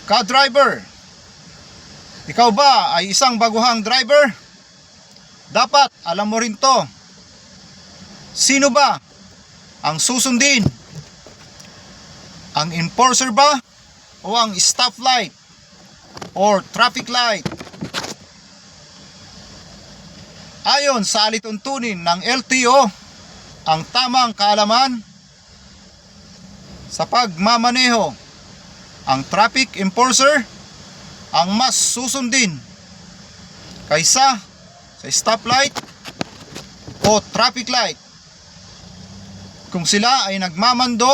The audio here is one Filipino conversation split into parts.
Ka-driver, ikaw ba ay isang baguhang driver? Dapat alam mo rin to. Sino ba ang susundin? Ang enforcer ba? O ang stoplight? Or traffic light? Ayon sa alituntunin ng LTO, ang tamang kaalaman sa pagmamaneho, ang traffic enforcer ang mas susundin kaysa sa stoplight o traffic light kung sila ay nagmamando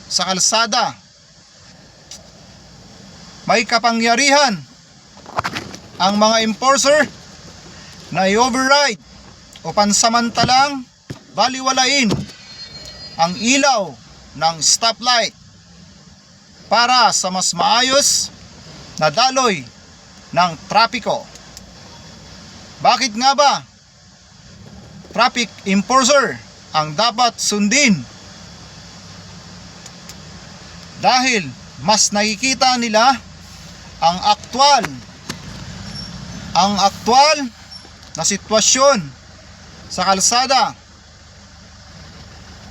sa kalsada. May kapangyarihan ang mga enforcer na i-override o pansamantalang baliwalain ang ilaw ng stoplight para sa mas maayos na daloy ng trapiko. Bakit nga ba traffic enforcer ang dapat sundin? Dahil mas nakikita nila ang aktwal na sitwasyon sa kalsada,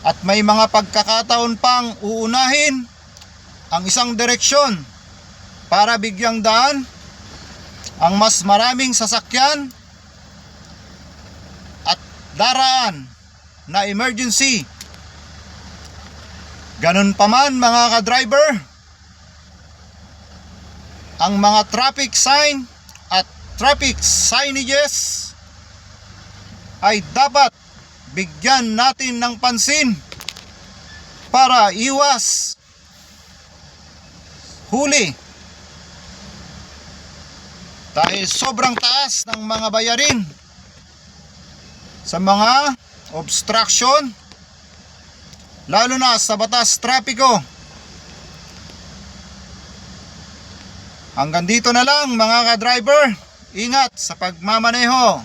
at may mga pagkakataon pang uunahin ang isang direksyon para bigyang daan ang mas maraming sasakyan at daraan na emergency. Ganun pa man mga ka-driver, ang mga traffic sign at traffic signages ay dapat bigyan natin ng pansin para iwas huli dahil sobrang taas ng mga bayarin sa mga obstruction, lalo na sa batas trapiko. Hanggang dito na lang mga ka-driver. Ingat sa pagmamaneho.